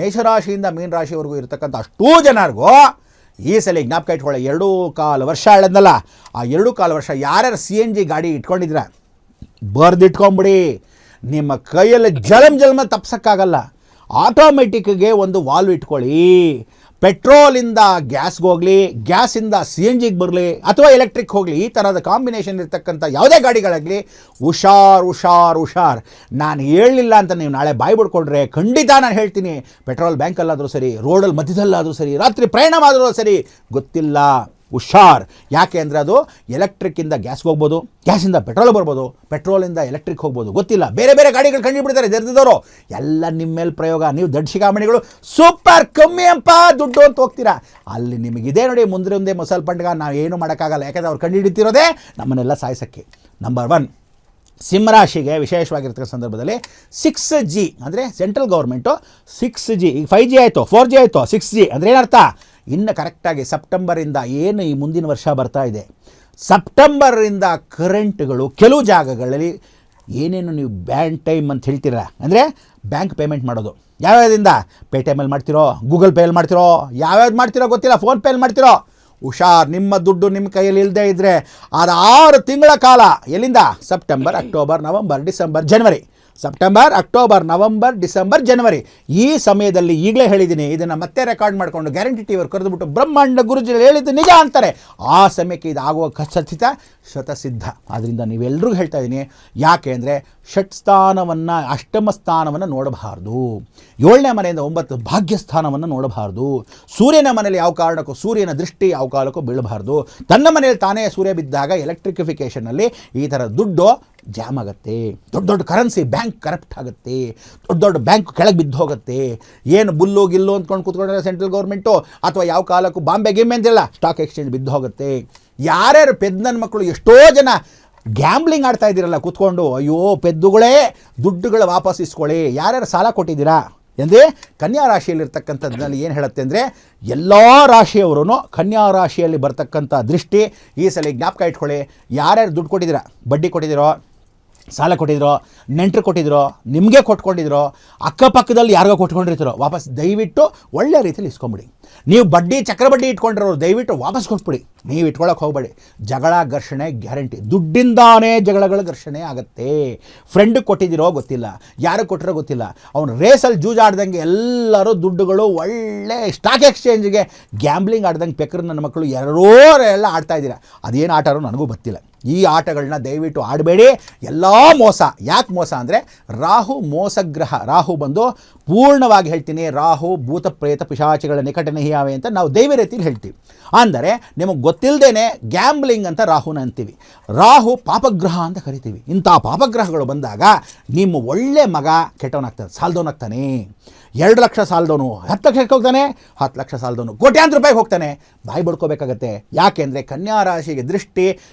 ಮೇಷರಾಶಿಯಿಂದ ಮೀನರಾಶಿವರೆಗೂ ಇರತಕ್ಕಂಥ ಅಷ್ಟೂ ಜನರಿಗೂ ಈ ಸಲ ಜ್ಞಾಪಕ ಇಟ್ಕೊಳ್ಳಿ. 2.25 ವರ್ಷ ಹೇಳಿದ್ನಲ್ಲ, ಆ 2.25 ವರ್ಷ ಯಾರ್ಯಾರು CNG ಗಾಡಿ ಇಟ್ಕೊಂಡಿದ್ರ ಬರೆದಿಟ್ಕೊಂಬಿಡಿ. ನಿಮ್ಮ ಕೈಯಲ್ಲಿ ಜಲಮ ತಪ್ಸೋಕ್ಕಾಗಲ್ಲ. ಆಟೋಮೆಟಿಕ್ಗೆ ಒಂದು ವಾಲ್ವ್ ಇಟ್ಕೊಳ್ಳಿ. ಪೆಟ್ರೋಲಿಂದ ಗ್ಯಾಸ್ಗೆ ಹೋಗಲಿ, ಗ್ಯಾಸಿಂದ CNGಗೆ ಬರಲಿ, ಅಥವಾ ಎಲೆಕ್ಟ್ರಿಕ್ ಹೋಗಲಿ, ಈ ಥರದ ಕಾಂಬಿನೇಷನ್ ಇರ್ತಕ್ಕಂಥ ಯಾವುದೇ ಗಾಡಿಗಳಾಗಲಿ ಹುಷಾರ್. ನಾನು ಹೇಳಲಿಲ್ಲ ಅಂತ ನೀವು ನಾಳೆ ಬಾಯಿ ಬಿಡ್ಕೊಂಡ್ರೆ ಖಂಡಿತ ನಾನು ಹೇಳ್ತೀನಿ. ಪೆಟ್ರೋಲ್ ಬ್ಯಾಂಕಲ್ಲಾದರೂ ಸರಿ, ರೋಡಲ್ಲಿ ಮಧ್ಯದಲ್ಲಾದರೂ ಸರಿ, ರಾತ್ರಿ ಪ್ರಯಾಣ ಮಾಡಿದ್ರೂ ಸರಿ, ಗೊತ್ತಿಲ್ಲ, ಹುಷಾರ್. ಯಾಕೆ ಅಂದರೆ ಅದು ಎಲೆಕ್ಟ್ರಿಕ್ಕಿಂದ ಗ್ಯಾಸ್ಗೆ ಹೋಗ್ಬೋದು, ಗ್ಯಾಸಿಂದ ಪೆಟ್ರೋಲ್ ಬರ್ಬೋದು, ಪೆಟ್ರೋಲಿಂದ ಎಲೆಕ್ಟ್ರಿಕ್ ಹೋಗ್ಬೋದು, ಗೊತ್ತಿಲ್ಲ. ಬೇರೆ ಗಾಡಿಗಳು ಕಂಡುಹಿಡಿತಾರೆ ದರ್ದಿದವರು. ಎಲ್ಲ ನಿಮ್ಮ ಮೇಲೆ ಪ್ರಯೋಗ. ನೀವು ದೊಡ್ಡ ಶಿಖಾಮಣಿಗಳು ಸೂಪರ್ ಕಮ್ಮಿ ಅಂಪ ದುಡ್ಡು ಅಂತ ಹೋಗ್ತೀರಾ. ಅಲ್ಲಿ ನಿಮಗಿದೆ ನೋಡಿ ಮುಂದೆ ಮುಸಲ್ ಪಂಡ್ಗ. ನಾವು ಏನು ಮಾಡೋಕ್ಕಾಗಲ್ಲ, ಯಾಕೆಂದರೆ ಅವ್ರು ಕಂಡುಹಿಡಿತಿರೋದೇ ನಮ್ಮನ್ನೆಲ್ಲ ಸಾಯಿಸೋಕ್ಕೆ. ನಂಬರ್ 1 ಸಿಂಹರಾಶಿಗೆ ವಿಶೇಷವಾಗಿರ್ತಕ್ಕ ಸಂದರ್ಭದಲ್ಲಿ 6G ಅಂದರೆ ಸೆಂಟ್ರಲ್ ಗೌರ್ಮೆಂಟು 6G, ಈಗ 5G ಆಯಿತು, 4G ಆಯಿತು, 6G ಅಂದರೆ ಏನರ್ಥ? ಇನ್ನು ಕರೆಕ್ಟಾಗಿ ಸೆಪ್ಟೆಂಬರಿಂದ ಏನು ಈ ಮುಂದಿನ ವರ್ಷ ಬರ್ತಾ ಇದೆ, ಸೆಪ್ಟೆಂಬರಿಂದ ಕರೆಂಟ್ಗಳು ಕೆಲವು ಜಾಗಗಳಲ್ಲಿ ಏನೇನು ನೀವು ಬ್ಯಾಂಕ್ ಟೈಮ್ ಅಂತ ಹೇಳ್ತೀರ, ಅಂದರೆ ಬ್ಯಾಂಕ್ ಪೇಮೆಂಟ್ ಮಾಡೋದು ಯಾವ್ಯಾವುದಿಂದ, ಪೇಟಿಎಮ್ಮಲ್ಲಿ ಮಾಡ್ತಿರೋ, ಗೂಗಲ್ ಪೇಯಲ್ಲಿ ಮಾಡ್ತಿರೋ, ಯಾವ್ಯಾವ್ದು ಮಾಡ್ತಿರೋ ಗೊತ್ತಿಲ್ಲ, ಫೋನ್ಪೇಯಲ್ಲಿ ಮಾಡ್ತಿರೋ, ಹುಷಾರ್. ನಿಮ್ಮ ದುಡ್ಡು ನಿಮ್ಮ ಕೈಯಲ್ಲಿ ಇಲ್ಲದೆ ಇದ್ದರೆ ಅದು 6 ತಿಂಗಳ ಕಾಲ, ಎಲ್ಲಿಂದ? ಸೆಪ್ಟೆಂಬರ್, ಅಕ್ಟೋಬರ್, ನವಂಬರ್, ಡಿಸೆಂಬರ್, ಜನವರಿ. ಸೆಪ್ಟೆಂಬರ್, ಅಕ್ಟೋಬರ್, ನವಂಬರ್, ಡಿಸೆಂಬರ್, ಜನವರಿ. ಈ ಸಮಯದಲ್ಲಿ ಈಗಲೇ ಹೇಳಿದ್ದೀನಿ, ಇದನ್ನು ಮತ್ತೆ ರೆಕಾರ್ಡ್ ಮಾಡಿಕೊಂಡು ಗ್ಯಾರಂಟಿ ಟಿವಿಯವ್ರು ಕರೆದುಬಿಟ್ಟು ಬ್ರಹ್ಮಾಂಡ ಗುರುಜಿಗಳು ಹೇಳಿದ್ದು ನಿಜ ಅಂತಾರೆ. ಆ ಸಮಯಕ್ಕೆ ಇದು ಆಗುವ ಖಚಿತ ಶತಸಿದ್ಧ. ಆದ್ದರಿಂದ ನೀವೆಲ್ಲರಿಗೂ ಹೇಳ್ತಾ ಇದ್ದೀನಿ. ಯಾಕೆ ಅಂದರೆ ಷಟ್ಸ್ಥಾನವನ್ನು, ಅಷ್ಟಮ ಸ್ಥಾನವನ್ನು ನೋಡಬಾರ್ದು. 7ನೇ ಮನೆಯಿಂದ 9 ಭಾಗ್ಯಸ್ಥಾನವನ್ನು ನೋಡಬಾರ್ದು. ಸೂರ್ಯನ ಮನೆಯಲ್ಲಿ ಯಾವ ಕಾರಣಕ್ಕೂ ಸೂರ್ಯನ ದೃಷ್ಟಿ ಯಾವ ಕಾಲಕ್ಕೂ ಬೀಳಬಾರ್ದು. ತನ್ನ ಮನೆಯಲ್ಲಿ ತಾನೇ ಸೂರ್ಯ ಬಿದ್ದಾಗ ಎಲೆಕ್ಟ್ರಿಫಿಕೇಷನಲ್ಲಿ ಈ ಥರ ದುಡ್ಡು ಜಾಮ್ ಆಗುತ್ತೆ. ದೊಡ್ಡ ಕರೆನ್ಸಿ ಬ್ಯಾಂಕ್ ಕರಪ್ಟ್ ಆಗುತ್ತೆ. ದೊಡ್ಡ ಬ್ಯಾಂಕ್ ಕೆಳಗೆ ಬಿದ್ದು ಹೋಗುತ್ತೆ. ಏನು ಬುಲ್ಲು ಗಿಲ್ಲು ಅಂದ್ಕೊಂಡು ಕೂತ್ಕೊಂಡ್ರೆ ಸೆಂಟ್ರಲ್ ಗೌರ್ಮೆಂಟು, ಅಥವಾ ಯಾವ ಕಾಲಕ್ಕೂ ಬಾಂಬೆ ಗಿಮ್ಮೆ ಅಂತಿಲ್ಲ, ಸ್ಟಾಕ್ ಎಕ್ಸ್ಚೇಂಜ್ ಬಿದ್ದು ಹೋಗುತ್ತೆ. ಯಾರ್ಯಾರು ನನ್ನ ಮಕ್ಕಳು ಎಷ್ಟೋ ಜನ ಗ್ಯಾಂಬ್ಲಿಂಗ್ ಆಡ್ತಾ ಇದ್ದೀರಲ್ಲ ಕೂತ್ಕೊಂಡು, ಅಯ್ಯೋ ಪೆದ್ದುಗಳೇ, ದುಡ್ಡುಗಳು ವಾಪಸ್ ಇಸ್ಕೊಳ್ಳಿ. ಯಾರ್ಯಾರು ಸಾಲ ಕೊಟ್ಟಿದ್ದೀರಾ ಅಂದರೆ ಕನ್ಯಾ ರಾಶಿಯಲ್ಲಿರ್ತಕ್ಕಂಥದ್ದಲ್ಲಿ ಏನು ಹೇಳುತ್ತೆ ಅಂದರೆ ಎಲ್ಲ ರಾಶಿಯವರೂ ಕನ್ಯಾ ರಾಶಿಯಲ್ಲಿ ಬರ್ತಕ್ಕಂಥ ದೃಷ್ಟಿ ಈ ಸಲ ಜ್ಞಾಪಕ ಇಟ್ಕೊಳ್ಳಿ. ಯಾರ್ಯಾರು ದುಡ್ಡು ಕೊಟ್ಟಿದ್ದೀರಾ, ಬಡ್ಡಿ ಕೊಟ್ಟಿದ್ದೀರೋ, ಸಾಲ ಕೊಟ್ಟಿದ್ರೋ, ನೆಂಟರು ಕೊಟ್ಟಿದ್ರೋ, ನಿಮಗೆ ಕೊಟ್ಕೊಂಡಿದ್ರೋ, ಅಕ್ಕಪಕ್ಕದಲ್ಲಿ ಯಾರಿಗೋ ಕೊಟ್ಕೊಂಡಿರ್ತೀರೋ, ವಾಪಸ್ ದಯವಿಟ್ಟು ಒಳ್ಳೆ ರೀತಿಯಲ್ಲಿ ಇಸ್ಕೊಂಬಿಡಿ. ನೀವು ಬಡ್ಡಿ ಚಕ್ರಬಡ್ಡಿ ಇಟ್ಕೊಂಡಿರೋರು ದಯವಿಟ್ಟು ವಾಪಸ್ ಕೊಟ್ಬಿಡಿ. ನೀವು ಇಟ್ಕೊಳ್ಳೋಕೆ ಹೋಗಬೇಡಿ. ಜಗಳ ಘರ್ಷಣೆ ಗ್ಯಾರಂಟಿ. ದುಡ್ಡಿಂದಾನೇ ಜಗಳಗಳ ಘರ್ಷಣೆ ಆಗುತ್ತೆ. ಫ್ರೆಂಡಿಗೆ ಕೊಟ್ಟಿದ್ದೀರೋ ಗೊತ್ತಿಲ್ಲ, ಯಾರಿಗೆ ಕೊಟ್ಟಿರೋ ಗೊತ್ತಿಲ್ಲ, ಅವ್ನು ರೇಸಲ್ಲಿ ಜೂಜಾಡ್ದಂಗೆ ಎಲ್ಲರೂ ದುಡ್ಡುಗಳು ಒಳ್ಳೆ ಸ್ಟಾಕ್ ಎಕ್ಸ್ಚೇಂಜ್ಗೆ ಗ್ಯಾಂಬ್ಲಿಂಗ್ ಆಡ್ದಂಗೆ ಪೆಕ್ಕರು ನನ್ನ ಮಕ್ಕಳು ಎಲ್ಲ ಆಡ್ತಾ ಇದ್ದೀರಾ. ಅದೇನು ಆಟಾರೋ ನನಗೂ ಗೊತ್ತಿಲ್ಲ. ಈ ಆಟಗಳನ್ನ ದಯವಿಟ್ಟು ಆಡಬೇಡಿ. ಎಲ್ಲ ಮೋಸ. ಯಾಕೆ ಮೋಸ ಅಂದರೆ ರಾಹು ಮೋಸಗ್ರಹ. ರಾಹು ಬಂದು ಪೂರ್ಣವಾಗಿ ಹೇಳ್ತೀನಿ, ರಾಹು ಭೂತ ಪ್ರೇತ ಪಿಶಾಚಿಗಳ ನಿಕಟನೆ ಹೀಯಾವೆ ಅಂತ ನಾವು ದೈವ ರೀತಿಯಲ್ಲಿ ಹೇಳ್ತೀವಿ. ಅಂದರೆ ನಿಮಗೆ ಗೊತ್ತಿಲ್ಲದೇನೆ ಗ್ಯಾಂಬ್ಲಿಂಗ್ ಅಂತ ರಾಹುನ ಅಂತೀವಿ. ರಾಹು ಪಾಪಗ್ರಹ ಅಂತ ಕರಿತೀವಿ. ಇಂಥ ಪಾಪಗ್ರಹಗಳು ಬಂದಾಗ ನಿಮ್ಮ ಒಳ್ಳೆ ಮಗ ಕೆಟ್ಟವನಾಗ್ತಾನೆ, ಸಾಲದವನಾಗ್ತಾನೆ. 2 ಲಕ್ಷ ಸಾಲದವನು 10 ಲಕ್ಷಕ್ಕೆ ಹೋಗ್ತಾನೆ, 10 ಲಕ್ಷ ಸಾಲದವನು ಕೋಟ್ಯಾಂತರ ರೂಪಾಯಿಗೆ ಹೋಗ್ತಾನೆ. ಬಾಯಿ ಬಡ್ಕೋಬೇಕಾಗತ್ತೆ. ಯಾಕೆಂದರೆ ಕನ್ಯಾ ರಾಶಿಗೆ ದೃಷ್ಟಿ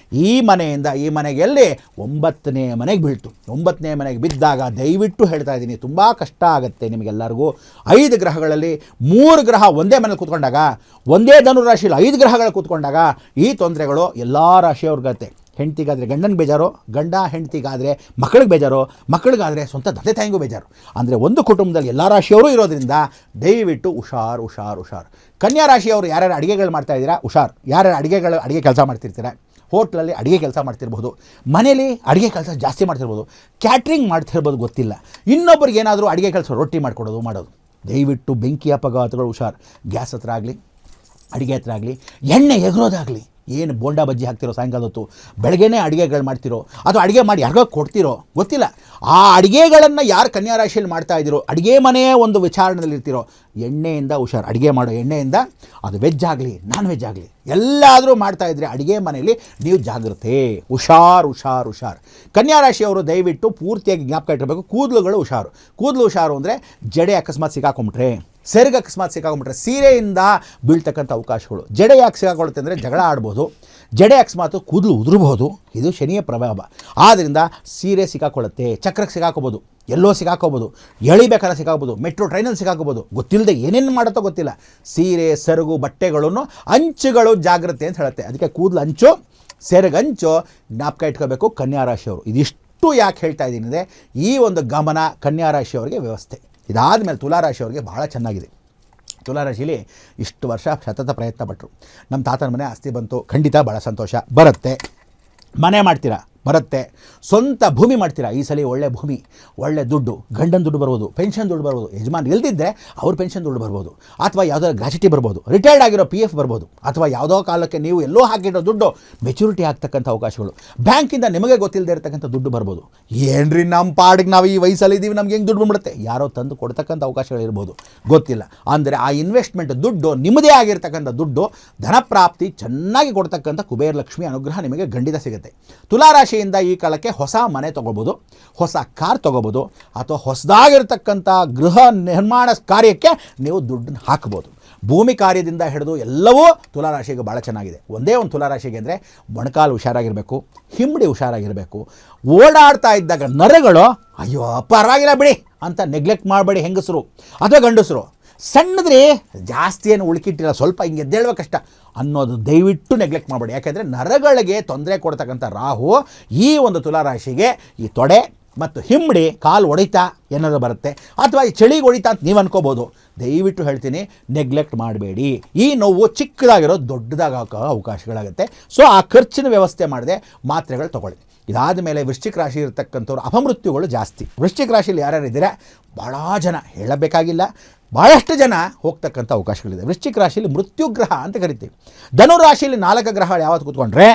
ಈ ಮನೆಯಿಂದ ಈ ಮನೆಗೆಲ್ಲಿ 9ನೇ ಮನೆಗೆ ಬೀಳ್ತು. 9ನೇ ಮನೆಗೆ ಬಿದ್ದಾಗ ದಯವಿಟ್ಟು ಹೇಳ್ತಾ ಇದ್ದೀನಿ, ತುಂಬ ಕಷ್ಟ ಆಗುತ್ತೆ ನಿಮಗೆಲ್ಲರಿಗೂ. 5 ಗ್ರಹಗಳಲ್ಲಿ 3 ಗ್ರಹ ಒಂದೇ ಮನೇಲಿ ಕೂತ್ಕೊಂಡಾಗ, ಒಂದೇ ಧನು ರಾಶಿಯಲ್ಲಿ 5 ಗ್ರಹಗಳು ಕೂತ್ಕೊಂಡಾಗ ಈ ತೊಂದರೆಗಳು ಎಲ್ಲ ರಾಶಿಯವ್ರಿಗತ್ತೆ. ಹೆಂಡ್ತಿಗಾದರೆ ಗಂಡನಿಗೆ ಬೇಜಾರು, ಗಂಡ ಹೆಂಡ್ತಿಗಾದರೆ ಮಕ್ಕಳಿಗೆ ಬೇಜಾರು, ಮಕ್ಕಳಿಗಾದರೆ ಸ್ವಂತ ತಂದೆ ತಾಯಿಗೂ ಬೇಜಾರು. ಅಂದರೆ ಒಂದು ಕುಟುಂಬದಲ್ಲಿ ಎಲ್ಲ ರಾಶಿಯವರು ಇರೋದ್ರಿಂದ ದಯವಿಟ್ಟು ಹುಷಾರ್. ಕನ್ಯಾ ರಾಶಿಯವರು ಯಾರ್ಯಾರು ಅಡುಗೆಗಳು ಮಾಡ್ತಾ ಇದ್ದೀರಾ ಹುಷಾರ್. ಯಾರ್ಯಾರು ಅಡುಗೆ ಕೆಲಸ ಮಾಡ್ತಿರ್ತೀರ, ಹೋಟ್ಲಲ್ಲಿ ಅಡುಗೆ ಕೆಲಸ ಮಾಡ್ತಿರ್ಬೋದು, ಮನೇಲಿ ಅಡುಗೆ ಕೆಲಸ ಜಾಸ್ತಿ ಮಾಡ್ತಿರ್ಬೋದು, ಕ್ಯಾಟ್ರಿಂಗ್ ಮಾಡ್ತಿರ್ಬೋದು, ಗೊತ್ತಿಲ್ಲ. ಇನ್ನೊಬ್ಬರಿಗೆ ಏನಾದರೂ ಅಡುಗೆ ಕೆಲಸ ರೊಟ್ಟಿ ಮಾಡೋದು ದಯವಿಟ್ಟು ಬೆಂಕಿ ಅಪಘಾತಗಳು ಹುಷಾರ್. ಗ್ಯಾಸ್ ಹತ್ರ ಆಗಲಿ, ಅಡುಗೆ ಹತ್ರ ಆಗಲಿ, ಎಣ್ಣೆ ಎಗರೋದಾಗಲಿ, ಏನು ಬೋಂಡಾ ಬಜ್ಜಿ ಹಾಕ್ತಿರೋ ಸಾಯಂಕಾಲ ಹೊತ್ತು, ಬೆಳಗ್ಗೆನೇ ಅಡುಗೆಗಳು ಮಾಡ್ತಿರೋ, ಅಥವಾ ಅಡುಗೆ ಮಾಡಿ ಯಾರಿಗೋ ಕೊಡ್ತಿರೋ ಗೊತ್ತಿಲ್ಲ. ಆ ಅಡುಗೆಗಳನ್ನು ಯಾರು ಕನ್ಯಾ ರಾಶಿಯಲ್ಲಿ ಮಾಡ್ತಾ ಇದ್ದೀರೋ, ಅಡುಗೆ ಮನೆಯೇ ಒಂದು ವಿಚಾರಣೆಯಲ್ಲಿ ಇರ್ತಿರೋ, ಎಣ್ಣೆಯಿಂದ ಹುಷಾರು. ಅಡುಗೆ ಮಾಡೋ ಎಣ್ಣೆಯಿಂದ, ಅದು ವೆಜ್ ಆಗಲಿ ನಾನ್ ವೆಜ್ ಆಗಲಿ ಎಲ್ಲಾದರೂ ಮಾಡ್ತಾ ಇದ್ದರೆ ಅಡುಗೆ ಮನೆಯಲ್ಲಿ ನೀವು ಜಾಗ್ರತೆ. ಹುಷಾರ್. ಕನ್ಯಾ ರಾಶಿಯವರು ದಯವಿಟ್ಟು ಪೂರ್ತಿಯಾಗಿ ಜ್ಞಾಪಕ ಇಟ್ಟಿರಬೇಕು. ಕೂದಲು ಹುಷಾರು ಅಂದರೆ ಜಡೆ ಅಕಸ್ಮಾತ್ ಸಿಕ್ಕಾಕೊಂಬಿಟ್ರೆ, ಸೆರಗು ಅಕಸ್ಮಾತ್ ಸಿಕ್ಕಾಕೊಂಬಿಟ್ರೆ ಸೀರೆಯಿಂದ ಬೀಳ್ತಕ್ಕಂಥ ಅವಕಾಶಗಳು. ಜಡೆ ಯಾಕೆ ಸಿಕ್ಕಾಕೊಳ್ಳುತ್ತೆ ಅಂದರೆ ಜಗಳ ಆಡ್ಬೋದು, ಜಡೆ ಅಕಸ್ಮಾತ್ ಕೂದಲು ಉದುರಬಹುದು. ಇದು ಶನಿಯ ಪ್ರಭಾವ. ಆದ್ದರಿಂದ ಸೀರೆ ಸಿಕ್ಕಾಕೊಳ್ಳುತ್ತೆ, ಚಕ್ರಕ್ಕೆ ಸಿಕ್ಕಾಕೋಬೋದು, ಎಲ್ಲೋ ಸಿಕ್ಕಾಕೋಬೋದು, ಎಳಿಬೇಕಾದ್ರೆ ಸಿಕ್ಕಾಕೋಬೋದು, ಮೆಟ್ರೋ ಟ್ರೈನಲ್ಲಿ ಸಿಕ್ಕಾಕೋಬೋದು, ಗೊತ್ತಿಲ್ಲದೆ ಏನೇನು ಮಾಡುತ್ತೋ ಗೊತ್ತಿಲ್ಲ. ಸೀರೆ ಸೆರಗು ಬಟ್ಟೆಗಳನ್ನು ಅಂಚುಗಳು ಜಾಗ್ರತೆ ಅಂತ ಹೇಳುತ್ತೆ. ಅದಕ್ಕೆ ಕೂದಲು ಅಂಚು, ಸೆರಗಂಚು ಜ್ಞಾಪಕ ಇಟ್ಕೋಬೇಕು ಕನ್ಯಾ ರಾಶಿಯವರು. ಇದಿಷ್ಟು ಯಾಕೆ ಹೇಳ್ತಾ ಇದ್ದೀನಿ ಅಂದರೆ ಈ ಒಂದು ಗಮನ ಕನ್ಯಾ ರಾಶಿಯವರಿಗೆ ವ್ಯವಸ್ಥೆ. ಇದಾದ ಮೇಲೆ ತುಲಾರಾಶಿಯವರಿಗೆ ಭಾಳ ಚೆನ್ನಾಗಿದೆ. ತುಲಾರಾಶಿಲಿ ಇಷ್ಟು ವರ್ಷ ಸತತ ಪ್ರಯತ್ನ ಪಟ್ಟರು. ನಮ್ಮ ತಾತನ ಮನೆ ಆಸ್ತಿ ಬಂತು, ಖಂಡಿತ ಭಾಳ ಸಂತೋಷ. ಬರುತ್ತೆ. ಮನೆ ಮಾಡ್ತೀರಾ, ಬರುತ್ತೆ. ಸ್ವಂತ ಭೂಮಿ ಮಾಡ್ತೀರಾ, ಈ ಸಲ ಒಳ್ಳೆ ಭೂಮಿ, ಒಳ್ಳೆ ದುಡ್ಡು, ಗಂಡನ ದುಡ್ಡು ಬರ್ಬೋದು, ಪೆನ್ಷನ್ ದುಡ್ಡು ಬರ್ಬೋದು, ಯಜಮಾನ್ ಇಲ್ದಿದ್ದರೆ ಅವ್ರ ಪೆನ್ಷನ್ ದುಡ್ಡು ಬರ್ಬೋದು, ಅಥವಾ ಯಾವುದಾದ್ರು ಗ್ರಾಚ್ಯುಟಿ ಬರ್ಬೋದು, ರಿಟೈರ್ಡ್ ಆಗಿರೋ PF ಬರ್ಬೋದು, ಅಥವಾ ಯಾವುದೋ ಕಾಲಕ್ಕೆ ನೀವು ಎಲ್ಲೋ ಹಾಕಿರೋ ದುಡ್ಡು ಮೆಚುರಿಟಿ ಆಗ್ತಕ್ಕಂಥ ಅವಕಾಶಗಳು, ಬ್ಯಾಂಕಿಂದ ನಿಮಗೆ ಗೊತ್ತಿಲ್ಲದೆ ಇರತಕ್ಕಂಥ ದುಡ್ಡು ಬರ್ಬೋದು. ಏನ್ರಿ ನಮ್ಮ ಪಾಡಿಗೆ ನಾವು ಈ ವಯಸ್ಸಲ್ಲಿ ಇದ್ದೀವಿ, ನಮ್ಗೆ ಹೆಂಗೆ ದುಡ್ಡು ಬಂದ್ಬಿಡುತ್ತೆ, ಯಾರೋ ತಂದು ಕೊಡ್ತಕ್ಕಂಥ ಅವಕಾಶಗಳಿರ್ಬೋದು, ಗೊತ್ತಿಲ್ಲ. ಅಂದರೆ ಆ ಇನ್ವೆಸ್ಟ್ಮೆಂಟ್ ದುಡ್ಡು ನಿಮ್ಮದೇ ಆಗಿರ್ತಕ್ಕಂಥ ದುಡ್ಡು, ಧನಪ್ರಾಪ್ತಿ ಚೆನ್ನಾಗಿ ಕೊಡ್ತಕ್ಕಂಥ ಕುಬೇರ ಲಕ್ಷ್ಮಿ ಅನುಗ್ರಹ ನಿಮಗೆ ಖಂಡಿತ ಸಿಗುತ್ತೆ. ತುಲಾರಾಶಿಯಿಂದ ಈ ಕಾಲಕ್ಕೆ ಹೊಸ ಮನೆ ತೊಗೋಬೋದು, ಹೊಸ ಕಾರ್ ತೊಗೋಬೋದು, ಅಥವಾ ಹೊಸದಾಗಿರ್ತಕ್ಕಂಥ ಗೃಹ ನಿರ್ಮಾಣ ಕಾರ್ಯಕ್ಕೆ ನೀವು ದುಡ್ಡನ್ನು ಹಾಕ್ಬೋದು. ಭೂಮಿ ಕಾರ್ಯದಿಂದ ಹಿಡಿದು ಎಲ್ಲವೂ ತುಲಾರಾಶಿಗೆ ಭಾಳ ಚೆನ್ನಾಗಿದೆ. ಒಂದೇ ಒಂದು ತುಲಾರಾಶಿಗೆ ಅಂದರೆ ಮೊಣಕಾಲು ಹುಷಾರಾಗಿರಬೇಕು, ಹಿಂಬಡಿ ಹುಷಾರಾಗಿರಬೇಕು. ಓಡಾಡ್ತಾ ಇದ್ದಾಗ ನರಗಳು ಅಯ್ಯೋ ಪರವಾಗಿಲ್ಲ ಬಿಡಿ ಅಂತ ನೆಗ್ಲೆಕ್ಟ್ ಮಾಡಬೇಡಿ, ಹೆಂಗಸರು ಅಥವಾ ಗಂಡಸರು. ಸಣ್ಣದ್ರಿ ಜಾಸ್ತಿ ಏನು ಉಳ್ಕಿಟ್ಟಿಲ್ಲ, ಸ್ವಲ್ಪ ಹಿಂಗೆ ಎದ್ದೇಳುವ ಕಷ್ಟ ಅನ್ನೋದು ದಯವಿಟ್ಟು ನೆಗ್ಲೆಕ್ಟ್ ಮಾಡಬೇಡಿ. ಯಾಕೆಂದರೆ ನರಗಳಿಗೆ ತೊಂದರೆ ಕೊಡ್ತಕ್ಕಂಥ ರಾಹು ಈ ಒಂದು ತುಲಾರಾಶಿಗೆ ಈ ತೊಡೆ ಮತ್ತು ಹಿಂಬಡಿ ಕಾಲು ಹೊಡಿತಾ ಏನಾದರೂ ಬರುತ್ತೆ, ಅಥವಾ ಈ ಚಳಿಗೆ ಹೊಡಿತಾ ಅಂತ ನೀವು ಅನ್ಕೋಬೋದು. ದಯವಿಟ್ಟು ಹೇಳ್ತೀನಿ, ನೆಗ್ಲೆಕ್ಟ್ ಮಾಡಬೇಡಿ. ಈ ನೋವು ಚಿಕ್ಕದಾಗಿರೋ ದೊಡ್ಡದಾಗೋ ಅವಕಾಶಗಳಾಗುತ್ತೆ. ಸೊ ಆ ಖರ್ಚಿನ ವ್ಯವಸ್ಥೆ ಮಾಡದೆ ಮಾತ್ರೆಗಳು ತೊಗೊಳ್ಳಿ. ಇದಾದ ಮೇಲೆ ವೃಶ್ಚಿಕ ರಾಶಿ ಇರತಕ್ಕಂಥವ್ರು ಅಪಮೃತ್ಯುಗಳು ಜಾಸ್ತಿ. ವೃಶ್ಚಿಕ ರಾಶಿಯಲ್ಲಿ ಯಾರ್ಯಾರಿದ್ದೀರಾ, ಭಾಳ ಜನ ಹೇಳಬೇಕಾಗಿಲ್ಲ, ಭಾಳಷ್ಟು ಜನ ಹೋಗ್ತಕ್ಕಂಥ ಅವಕಾಶಗಳಿದೆ. ವೃಶ್ಚಿಕ ರಾಶಿಯಲ್ಲಿ ಮೃತ್ಯುಗ್ರಹ ಅಂತ ಕರಿತೀವಿ. ಧನುರಾಶಿಯಲ್ಲಿ 4 ಗ್ರಹಗಳು ಯಾವತ್ತು ಕೂತ್ಕೊಂಡ್ರೆ,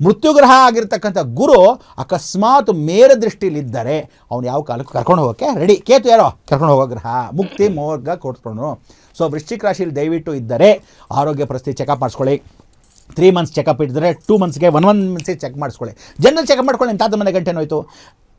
ಮೃತ್ಯುಗ್ರಹ ಆಗಿರ್ತಕ್ಕಂಥ ಗುರು ಅಕಸ್ಮಾತ್ ಮೇರ ದೃಷ್ಟಿಲಿದ್ದರೆ ಅವನು ಯಾವ ಕಾಲಕ್ಕೂ ಕರ್ಕೊಂಡು ಹೋಗೋಕ್ಕೆ ರೆಡಿ. ಕೇತು ಯಾರೋ ಕರ್ಕೊಂಡು ಹೋಗೋ ಗ್ರಹ, ಮುಕ್ತಿ ಮೋರ್ಗ ಕೊಟ್ಕೊಂಡು. ಸೊ ವೃಶ್ಚಿಕ ರಾಶಿಯಲ್ಲಿ ದಯವಿಟ್ಟು ಇದ್ದರೆ ಆರೋಗ್ಯ ಪರಿಸ್ಥಿತಿ ಚೆಕಪ್ ಮಾಡಿಸ್ಕೊಳ್ಳಿ. 3 ಮಂತ್ಸ್ ಚೆಕಪ್ ಇದ್ದರೆ 2 ಮಂತ್ಸ್ಗೆ 1 ಮಂತ್ಸಿಗೆ ಚೆಕ್ ಮಾಡಿಸ್ಕೊಳ್ಳಿ. ಜನರಲ್ ಚೆಕಪ್ ಮಾಡ್ಕೊಳ್ಳಿ. ನಿಮ್ಮ ತಾತ ಮನೆ ಗಂಟೆನೋಯ್ತು.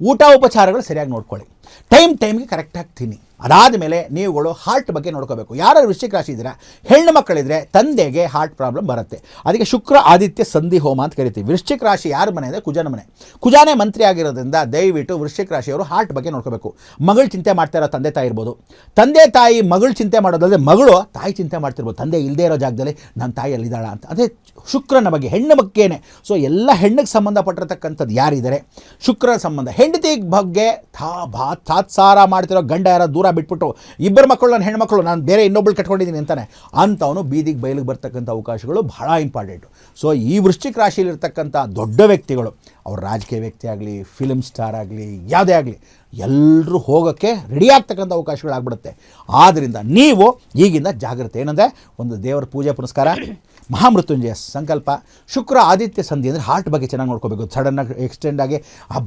ಊಟ ಉಪಚಾರಗಳು ಸರಿಯಾಗಿ ನೋಡ್ಕೊಳ್ಳಿ. ಟೈಮ್ಗೆ ಕರೆಕ್ಟಾಗಿ ತಿನ್ನಿ. ಅದಾದ ಮೇಲೆ ನೀವುಗಳು ಹಾರ್ಟ್ ಬಗ್ಗೆ ನೋಡ್ಕೋಬೇಕು. ಯಾರು ವೃಶ್ಚಿಕ ರಾಶಿ ಇದ್ದೀರಾ, ಹೆಣ್ಣು ಮಕ್ಕಳಿದ್ರೆ ತಂದೆಗೆ ಹಾರ್ಟ್ ಪ್ರಾಬ್ಲಮ್ ಬರುತ್ತೆ. ಅದಕ್ಕೆ ಶುಕ್ರ ಆದಿತ್ಯ ಸಂಧಿ ಹೋಮ ಅಂತ ಕರಿತೀವಿ. ವೃಶ್ಚಿಕ ರಾಶಿ ಯಾರ ಮನೆ ಅಂದರೆ ಕುಜನ ಮನೆ. ಕುಜಾನೇ ಮಂತ್ರಿ ಆಗಿರೋದ್ರಿಂದ ದಯವಿಟ್ಟು ವೃಶ್ಚಿಕ ರಾಶಿಯವರು ಹಾರ್ಟ್ ಬಗ್ಗೆ ನೋಡ್ಕೋಬೇಕು. ಮಗಳು ಚಿಂತೆ ಮಾಡ್ತಾ ಇರೋ ತಂದೆ ತಾಯಿ ಇರ್ಬೋದು, ತಂದೆ ತಾಯಿ ಮಗಳು ಚಿಂತೆ ಮಾಡೋದಾದರೆ ಮಗಳು ತಾಯಿ ಚಿಂತೆ ಮಾಡ್ತಿರ್ಬೋದು, ತಂದೆ ಇಲ್ಲದೇ ಇರೋ ಜಾಗದಲ್ಲಿ ನನ್ನ ತಾಯಿ ಅಲ್ಲಿದ್ದಾಳ ಅಂತ. ಅದೇ ಶುಕ್ರನ ಬಗ್ಗೆ, ಹೆಣ್ಣು ಬಗ್ಗೆನೇ. ಸೊ ಎಲ್ಲ ಹೆಣ್ಣಿಗೆ ಸಂಬಂಧಪಟ್ಟಿರ್ತಕ್ಕಂಥದ್ದು ಯಾರಿದ್ದಾರೆ, ಶುಕ್ರನ ಸಂಬಂಧ. ಹೆಂಡತಿ ಬಗ್ಗೆ ತಾತ್ಸಾರ ಮಾಡ್ತಿರೋ ಗಂಡ ಯಾರೋ ದೂರ ಬಿಟ್ಬಿಟ್ಟು ಇಬ್ಬರು ಮಕ್ಕಳು ನನ್ನ ಹೆಣ್ಮಕ್ಳು, ನಾನು ಬೇರೆ ಇನ್ನೊಬ್ಬಳು ಕಟ್ಕೊಂಡಿದ್ದೀನಿ ಅಂತಾನೆ ಅಂಥವನು ಬೀದಿಗೆ ಬಯಲಿಗೆ ಬರ್ತಕ್ಕಂಥ ಅವಕಾಶಗಳು ಬಹಳ ಇಂಪಾರ್ಟೆಂಟು. ಸೊ ಈ ವೃಶ್ಚಿಕ ರಾಶಿಯಲ್ಲಿರ್ತಕ್ಕಂಥ ದೊಡ್ಡ ವ್ಯಕ್ತಿಗಳು, ಅವ್ರು ರಾಜಕೀಯ ವ್ಯಕ್ತಿ ಆಗಲಿ, ಫಿಲ್ಮ್ ಸ್ಟಾರ್ ಆಗಲಿ, ಯಾವುದೇ ಆಗಲಿ, ಎಲ್ಲರೂ ಹೋಗೋಕ್ಕೆ ರೆಡಿ ಆಗ್ತಕ್ಕಂಥ ಅವಕಾಶಗಳಾಗ್ಬಿಡುತ್ತೆ. ಆದ್ದರಿಂದ ನೀವು ಈಗಿಂದ ಜಾಗ್ರತೆ. ಏನಂದರೆ ಒಂದು ದೇವರ ಪೂಜೆ ಪುನಸ್ಕಾರ, ಮಹಾಮೃತ್ಯುಂಜಯ ಸಂಕಲ್ಪ, ಶುಕ್ರ ಆದಿತ್ಯ ಸಂಧಿ ಅಂದರೆ ಹಾರ್ಟ್ ಬಗ್ಗೆ ಚೆನ್ನಾಗಿ ನೋಡ್ಕೋಬೇಕು. ಸಡನ್ನಾಗಿ ಎಕ್ಸ್ಟೆಂಡ್ ಆಗಿ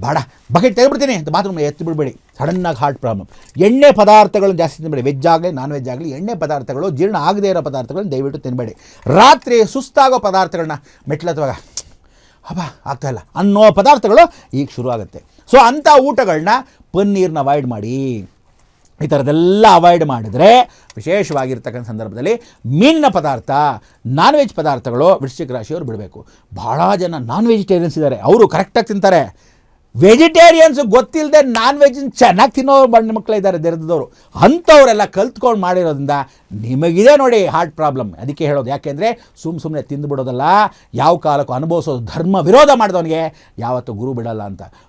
ಬೇಡ ಬಕೆಟ್ ತೆಗೆದ್ಬಿಡ್ತೀನಿ ಅಂತ ಬಾತ್ರೂಮ್ ಎತ್ತು ಬಿಡಬೇಡಿ. ಸಡನ್ನಾಗಿ ಹಾರ್ಟ್ ಪ್ರಾಬ್ಲಮ್. ಎಣ್ಣೆ ಪದಾರ್ಥಗಳನ್ನು ಜಾಸ್ತಿ ತಿನ್ನಬೇಡಿ. ವೆಜ್ ಆಗಲಿ ನಾನ್ ವೆಜ್ ಆಗಲಿ, ಎಣ್ಣೆ ಪದಾರ್ಥಗಳು, ಜೀರ್ಣ ಆಗದೇ ಇರೋ ಪದಾರ್ಥಗಳನ್ನ ದಯವಿಟ್ಟು ತಿನ್ನಬೇಡಿ. ರಾತ್ರಿ ಸುಸ್ತಾಗೋ ಪದಾರ್ಥಗಳನ್ನ ಮೆಟ್ಲತ್ತವಾಗ ಆಗ್ತಾಯಿಲ್ಲ ಅನ್ನೋ ಪದಾರ್ಥಗಳು ಈಗ ಶುರು ಆಗುತ್ತೆ. ಸೊ ಅಂಥ ಊಟಗಳನ್ನ ಪನ್ನೀರ್ನ ಅವಾಯ್ಡ್ ಮಾಡಿ. ಈ ಥರದ್ದೆಲ್ಲ ಅವಾಯ್ಡ್ ಮಾಡಿದರೆ ವಿಶೇಷವಾಗಿರ್ತಕ್ಕಂಥ ಸಂದರ್ಭದಲ್ಲಿ ಮೀನಿನ ಪದಾರ್ಥ, ನಾನ್ ವೆಜ್ ಪದಾರ್ಥಗಳು ವೃಶ್ಚಿಕ ರಾಶಿಯವರು ಬಿಡಬೇಕು. ಭಾಳ ಜನ ನಾನ್ ವೆಜಿಟೇರಿಯನ್ಸ್ ಇದ್ದಾರೆ, ಅವರು ಕರೆಕ್ಟಾಗಿ ತಿಂತಾರೆ. ವೆಜಿಟೇರಿಯನ್ಸು ಗೊತ್ತಿಲ್ಲದೆ ನಾನ್ ವೆಜ್ ಚೆನ್ನಾಗಿ ತಿನ್ನೋ ಬಣ್ಣ ಮಕ್ಕಳಿದ್ದಾರೆ ದೆರೆದವರು. ಅಂಥವರೆಲ್ಲ ಕಲ್ತ್ಕೊಂಡು ಮಾಡಿರೋದ್ರಿಂದ ನಿಮಗಿದೆ ನೋಡಿ ಹಾರ್ಟ್ ಪ್ರಾಬ್ಲಮ್. ಅದಕ್ಕೆ ಹೇಳೋದು, ಯಾಕೆಂದರೆ ಸುಮ್ಮನೆ ತಿಂದುಬಿಡೋದಲ್ಲ, ಯಾವ ಕಾಲಕ್ಕೂ ಅನುಭವಿಸೋದು. ಧರ್ಮ ವಿರೋಧ ಮಾಡಿದವನಿಗೆ ಯಾವತ್ತೂ ಗುರು ಬಿಡಲ್ಲ ಅಂತ.